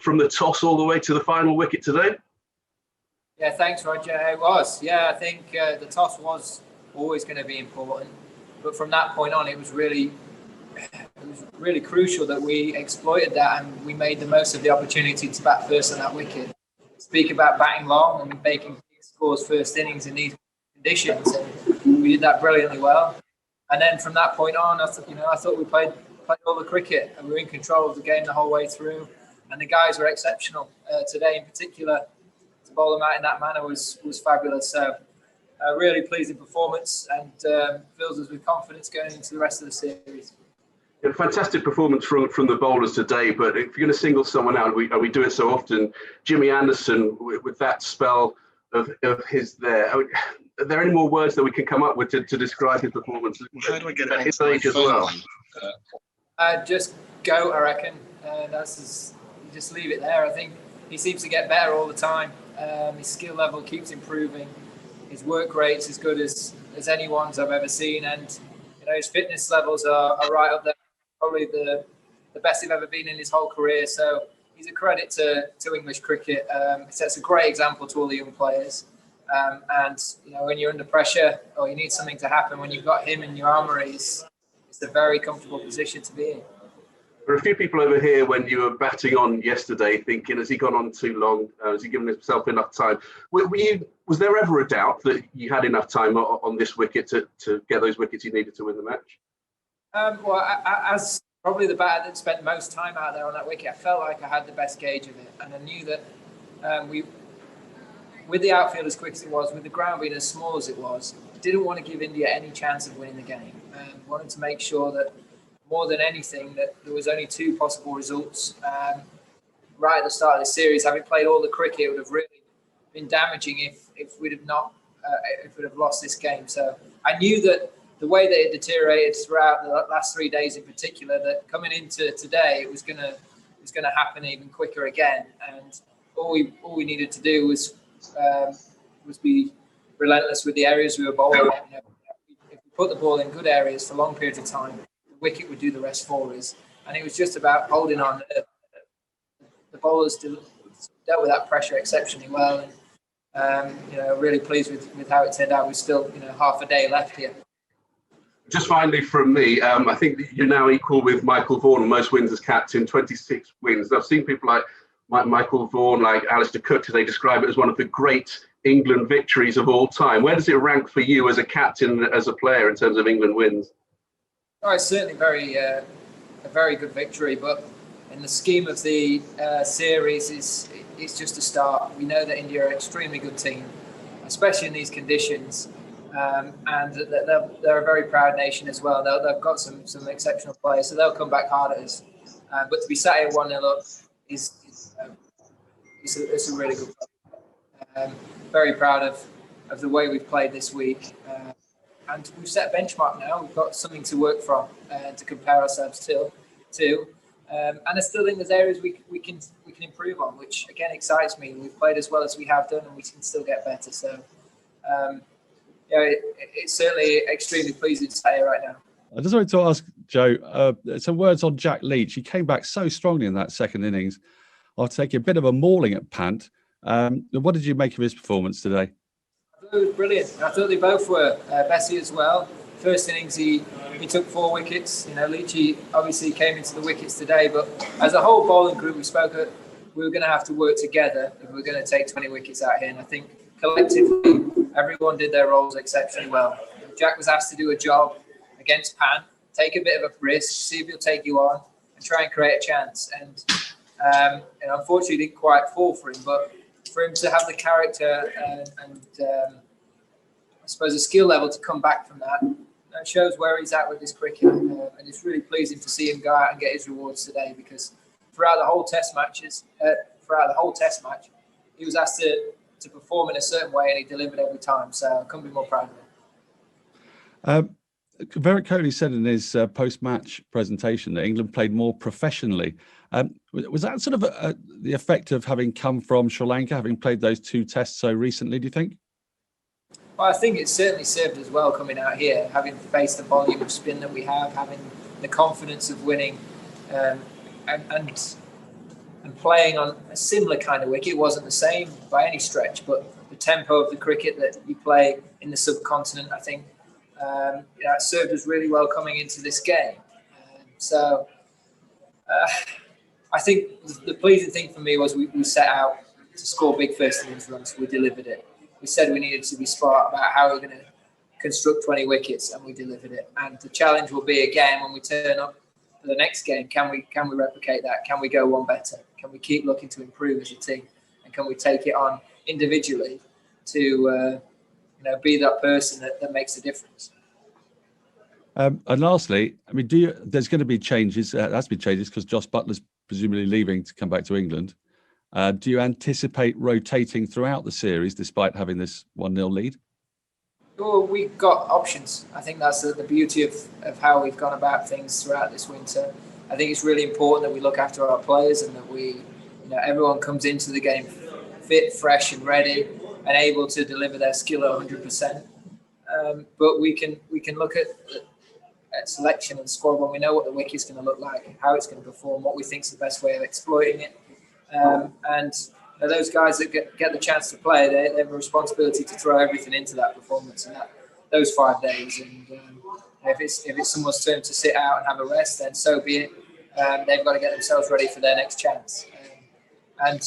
from the toss all the way to the final wicket today? Yeah, thanks, Roger. It was. Yeah, I think the toss was always going to be important, but from that point on, it was really crucial that we exploited that and we made the most of the opportunity to bat first on that wicket. Speak about batting long and making big scores first innings in these conditions, and we did that brilliantly well. And then from that point on, I thought we played all the cricket and we were in control of the game the whole way through. And the guys were exceptional today, in particular. To bowl them out in that manner was fabulous. So a really pleasing performance and fills us with confidence going into the rest of the series. A fantastic performance from the bowlers today, but if you're going to single someone out, we do it so often. Jimmy Anderson, with that spell of his there. Are there any more words that we can come up with to describe his performance? How do I get it at on his my age as phone well? line? Just go, I reckon. Just leave it there. I think he seems to get better all the time. His skill level keeps improving. His work rate's as good as anyone's I've ever seen, and his fitness levels are right up there. Probably the best he's ever been in his whole career. So he's a credit to English cricket. It sets a great example to all the young players. And when you're under pressure or you need something to happen, when you've got him in your armoury, it's a very comfortable position to be in. There are a few people over here when you were batting on yesterday thinking, has he gone on too long? Has he given himself enough time? Was there ever a doubt that you had enough time on this wicket to get those wickets you needed to win the match? As probably the batter that spent most time out there on that wicket, I felt like I had the best gauge of it. And I knew that with the outfield as quick as it was, with the ground being as small as it was, I didn't want to give India any chance of winning the game. Wanted to make sure that, more than anything, that there was only two possible results. Right at the start of the series, having played all the cricket, it would have really been damaging if we'd have lost this game. So I knew that the way that it deteriorated throughout the last 3 days in particular, that coming into today, it was going to happen even quicker again. And all we needed to do was be relentless with the areas we were bowling. If we put the ball in good areas for long periods of time, the wicket would do the rest for us. And it was just about holding on. The bowlers dealt with that pressure exceptionally well. And really pleased with how it turned out. We've still half a day left here. Just finally from me, I think you're now equal with Michael Vaughan on most wins as captain, 26 wins. I've seen people like Michael Vaughan, like Alistair Cook today, describe it as one of the great England victories of all time. Where does it rank for you as a captain, as a player, in terms of England wins? Oh, it's certainly a very good victory, but in the scheme of the series, it's just a start. We know that India are an extremely good team, especially in these conditions. And they're a very proud nation as well. They've got some exceptional players, so they'll come back hard at us. But to be sat here 1-0 up is a really good play. Very proud of the way we've played this week. And we've set a benchmark now. We've got something to work from to compare ourselves to. And I still think there's areas we can improve on, which again excites me. We've played as well as we have done, and we can still get better. So. It's certainly extremely pleasing to say right now. I just wanted to ask Joe some words on Jack Leach. He came back so strongly in that second innings after taking a bit of a mauling at Pant. What did you make of his performance today? I thought it was brilliant. I thought they both were. Bessie as well. First innings he took 4 wickets. Leachy obviously came into the wickets today, but as a whole bowling group, we were going to have to work together if we were going to take 20 wickets out here. And I think collectively, everyone did their roles exceptionally well. Jack was asked to do a job against Pan, take a bit of a risk, see if he'll take you on, and try and create a chance. And unfortunately, it didn't quite fall for him. But for him to have the character and I suppose the skill level to come back from that shows where he's at with his cricket. And it's really pleasing to see him go out and get his rewards today, because throughout the whole Test match, he was asked to perform in a certain way, and he delivered every time. So I couldn't be more proud of him. Virat Kohli said in his post-match presentation that England played more professionally. Was that sort of the effect of having come from Sri Lanka, having played those 2 tests so recently, do you think? Well, I think it certainly served as well coming out here, having faced the volume of spin that we have, having the confidence of winning. And and playing on a similar kind of wicket. It wasn't the same by any stretch, but the tempo of the cricket that you play in the subcontinent, I think, it served us really well coming into this game. I think the pleasing thing for me was we set out to score big first innings runs. We delivered it. We said we needed to be smart about how we're going to construct 20 wickets, and we delivered it. And the challenge will be again when we turn up for the next game. Can we replicate that? Can we go one better? Can we keep looking to improve as a team? And can we take it on individually to be that person that makes a difference? And lastly, I mean, there's going to be changes. There has to be changes because Josh Butler's presumably leaving to come back to England. Do you anticipate rotating throughout the series despite having this 1-0 lead? Well, we've got options. I think that's the beauty of how we've gone about things throughout this winter. I think it's really important that we look after our players and that everyone comes into the game fit, fresh and ready and able to deliver their skill at 100%. But we can look at selection and squad when we know what the wicket's going to look like, how it's going to perform, what we think is the best way of exploiting it. And those guys that get the chance to play, they have a responsibility to throw everything into that performance and those 5 days. And if it's someone's turn to sit out and have a rest, then so be it. They've got to get themselves ready for their next chance. And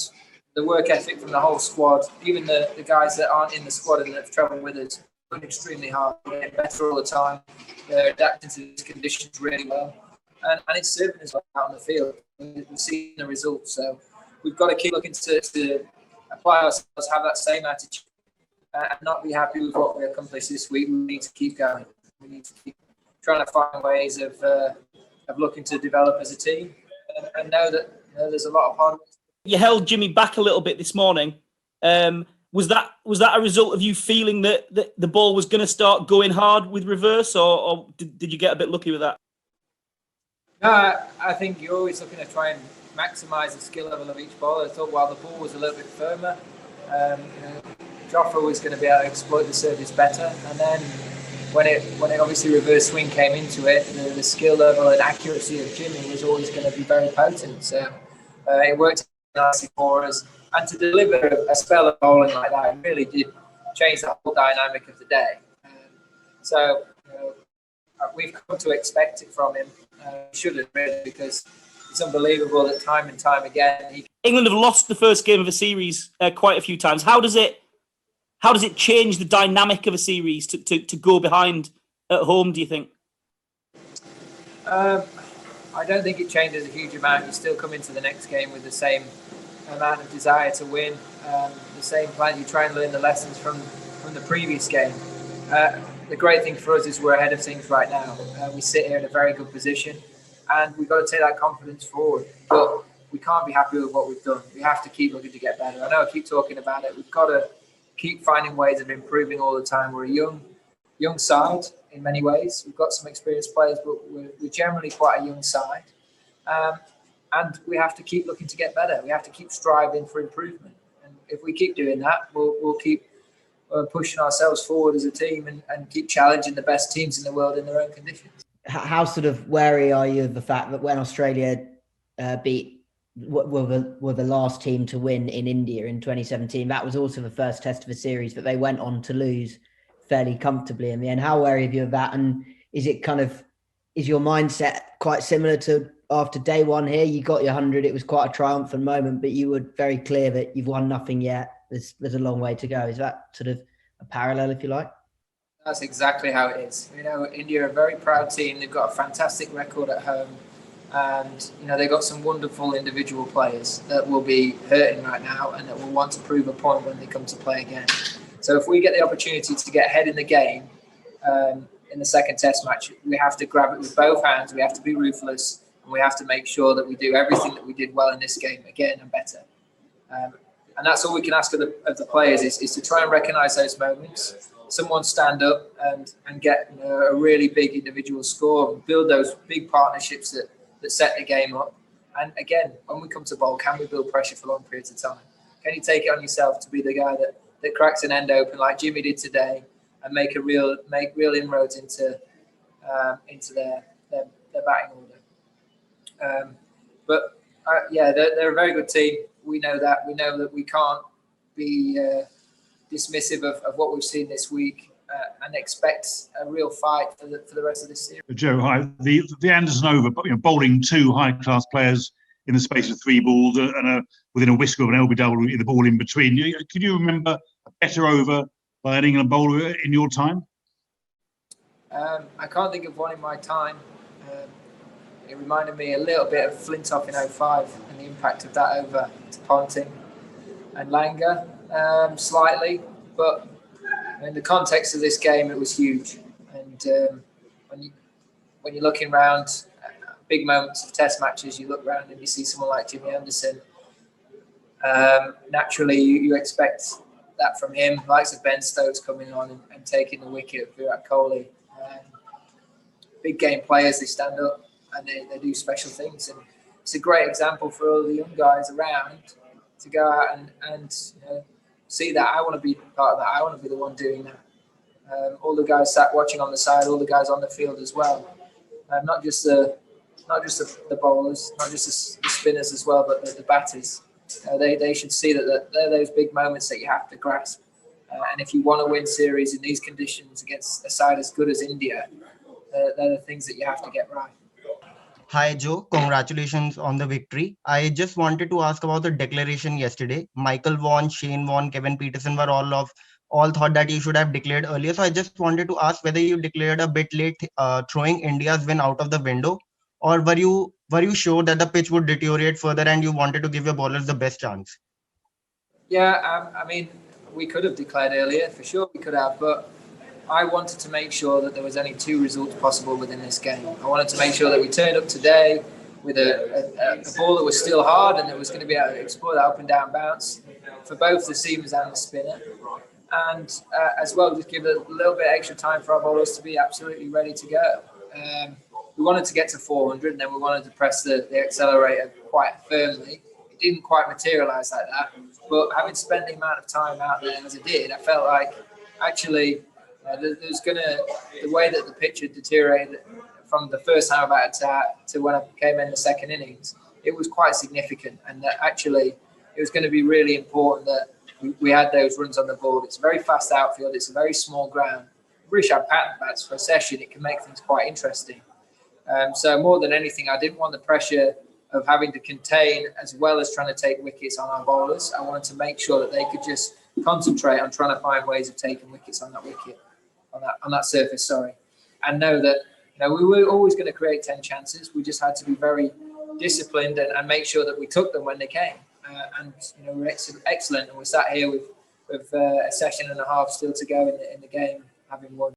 the work ethic from the whole squad, even the guys that aren't in the squad and that have travelled with us, working extremely hard, getting better all the time. They're adapting to these conditions really well, and it's serving us well out on the field. We're seeing the results, so we've got to keep looking to apply ourselves, have that same attitude, and not be happy with what we accomplished this week. We need to keep going. We need to keep trying to find ways of looking to develop as a team, and know that there's a lot of hard work. You held Jimmy back a little bit this morning. Was that a result of you feeling that the ball was going to start going hard with reverse, or did you get a bit lucky with that? No, I think you're always looking to try and maximise the skill level of each bowler. I thought while the ball was a little bit firmer, Jofra was going to be able to exploit the surface better. And then when it obviously reverse swing came into it, the skill level and accuracy of Jimmy was always going to be very potent. So it worked nicely for us. And to deliver a spell of bowling like that really did change the whole dynamic of the day. So we've come to expect it from him. Shouldn't really, because it's unbelievable that time and time again. England have lost the first game of a series quite a few times. How does it change the dynamic of a series to go behind at home, do you think? I don't think it changes a huge amount. You still come into the next game with the same amount of desire to win, the same plan. You try and learn the lessons from the previous game. The great thing for us is we're ahead of things right now. We sit here in a very good position, and we've got to take that confidence forward. But we can't be happy with what we've done. We have to keep looking to get better. I know I keep talking about it. We've got to keep finding ways of improving all the time. We're a young side in many ways. We've got some experienced players, but we're generally quite a young side. And we have to keep looking to get better. We have to keep striving for improvement. And if we keep doing that, we'll keep pushing ourselves forward as a team and keep challenging the best teams in the world in their own conditions. How sort of wary are you of the fact that when Australia were the last team to win in India in 2017, that was also the first test of a series that they went on to lose fairly comfortably in the end? How wary are you of that? And is your mindset quite similar to after day one here? You got your 100, it was quite a triumphant moment, but you were very clear that you've won nothing yet. There's a long way to go. Is that sort of a parallel, if you like? That's exactly how it is. India are a very proud team. They've got a fantastic record at home. And, they've got some wonderful individual players that will be hurting right now and that will want to prove a point when they come to play again. So if we get the opportunity to get ahead in the game in the second test match, we have to grab it with both hands. We have to be ruthless. And we have to make sure that we do everything that we did well in this game again and better. And that's all we can ask of the players is to try and recognise those moments. Someone stand up and get a really big individual score and build those big partnerships that set the game up. And again, when we come to bowl, can we build pressure for long periods of time? Can you take it on yourself to be the guy that cracks an end open like Jimmy did today and make real inroads into their batting order? But Yeah, they're a very good team. We know that. We know that we can't be dismissive of what we've seen this week and expect a real fight for the rest of this series. Joe, hi. The Anderson over, bowling two high-class players in the space of three balls and within a whisker of an LBW with the ball in between. Can you remember a better over by an England bowler in your time? I can't think of one in my time. It reminded me a little bit of Flintoff in 05 and the impact of that over to Ponting and Langer slightly, but in the context of this game, it was huge. And when you're looking around big moments of Test matches, you look around and you see someone like Jimmy Anderson. Naturally, you expect that from him. Likes of Ben Stokes coming on and taking the wicket of Virat Kohli. Big game players, they stand up and they do special things. And it's a great example for all the young guys around to go out and see that. I want to be part of that. I want to be the one doing that. All the guys sat watching on the side, all the guys on the field as well. Not just the bowlers, not just the spinners as well, but the batters. They should see that they're those big moments that you have to grasp. And if you want to win series in these conditions against a side as good as India, they're the things that you have to get right. Hi Joe, congratulations on the victory. I just wanted to ask about the declaration yesterday. Michael Vaughan, Shane Warne, Kevin Peterson were all thought that you should have declared earlier. So I just wanted to ask whether you declared a bit late, throwing India's win out of the window, or were you sure that the pitch would deteriorate further and you wanted to give your bowlers the best chance? Yeah, I mean, we could have declared earlier, for sure we could have, but I wanted to make sure that there was only two results possible within this game. I wanted to make sure that we turned up today with a ball that was still hard and that was going to be able to explore that up and down bounce for both the seamers and the spinner. And as well, just give a little bit extra time for our bowlers to be absolutely ready to go. We wanted to get to 400 and then we wanted to press the accelerator quite firmly. It didn't quite materialise like that. But having spent the amount of time out there as I did, I felt like actually there's the way that the pitch had deteriorated from the first time I batted to when I came in the second innings, it was quite significant, and that actually it was going to be really important that we had those runs on the board. It's a very fast outfield. It's a very small ground. Rishabh Pant bats for a session. It can make things quite interesting. So more than anything, I didn't want the pressure of having to contain as well as trying to take wickets on our bowlers. I wanted to make sure that they could just concentrate on trying to find ways of taking wickets on that wicket. On that surface, and know that we were always going to create 10 chances. We just had to be very disciplined and make sure that we took them when they came. And we're excellent, and we're sat here with a session and a half still to go in the game, having won.